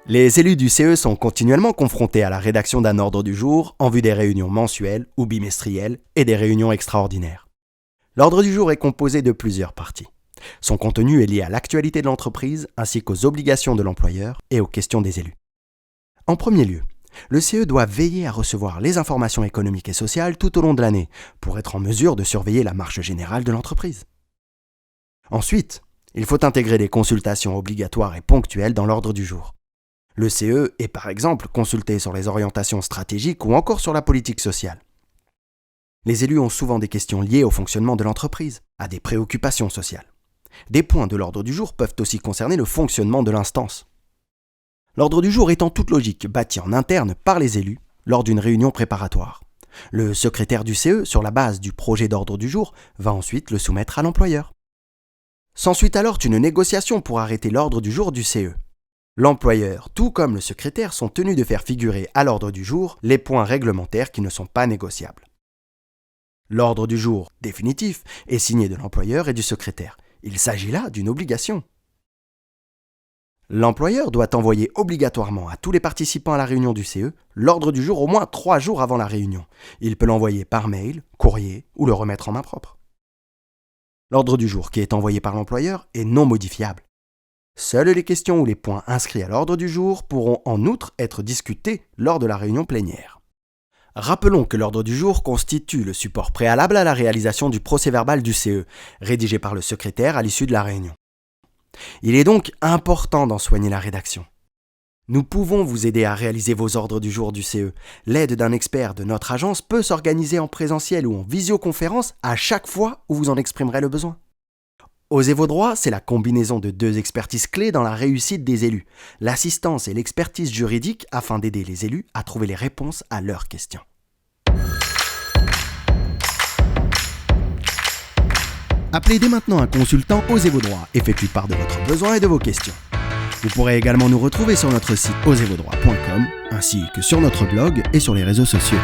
Les élus du CE sont continuellement confrontés à la rédaction d'un ordre du jour en vue des réunions mensuelles ou bimestrielles et des réunions extraordinaires. L'ordre du jour est composé de plusieurs parties. Son contenu est lié à l'actualité de l'entreprise ainsi qu'aux obligations de l'employeur et aux questions des élus. En premier lieu, le CE doit veiller à recevoir les informations économiques et sociales tout au long de l'année pour être en mesure de surveiller la marche générale de l'entreprise. Ensuite, il faut intégrer des consultations obligatoires et ponctuelles dans l'ordre du jour. Le CE est par exemple consulté sur les orientations stratégiques ou encore sur la politique sociale. Les élus ont souvent des questions liées au fonctionnement de l'entreprise, à des préoccupations sociales. Des points de l'ordre du jour peuvent aussi concerner le fonctionnement de l'instance. L'ordre du jour est en toute logique bâti en interne par les élus lors d'une réunion préparatoire. Le secrétaire du CE, sur la base du projet d'ordre du jour, va ensuite le soumettre à l'employeur. S'ensuit alors une négociation pour arrêter l'ordre du jour du CE. L'employeur, tout comme le secrétaire, sont tenus de faire figurer à l'ordre du jour les points réglementaires qui ne sont pas négociables. L'ordre du jour définitif est signé de l'employeur et du secrétaire. Il s'agit là d'une obligation. L'employeur doit envoyer obligatoirement à tous les participants à la réunion du CE l'ordre du jour au moins 3 jours avant la réunion. Il peut l'envoyer par mail, courrier ou le remettre en main propre. L'ordre du jour qui est envoyé par l'employeur est non modifiable. Seules les questions ou les points inscrits à l'ordre du jour pourront en outre être discutés lors de la réunion plénière. Rappelons que l'ordre du jour constitue le support préalable à la réalisation du procès-verbal du CE, rédigé par le secrétaire à l'issue de la réunion. Il est donc important d'en soigner la rédaction. Nous pouvons vous aider à réaliser vos ordres du jour du CE. L'aide d'un expert de notre agence peut s'organiser en présentiel ou en visioconférence à chaque fois où vous en exprimerez le besoin. Osez vos droits, c'est la combinaison de 2 expertises clés dans la réussite des élus, l'assistance et l'expertise juridique afin d'aider les élus à trouver les réponses à leurs questions. Appelez dès maintenant un consultant Osez vos droits et faites-lui part de votre besoin et de vos questions. Vous pourrez également nous retrouver sur notre site osezvosdroits.com ainsi que sur notre blog et sur les réseaux sociaux.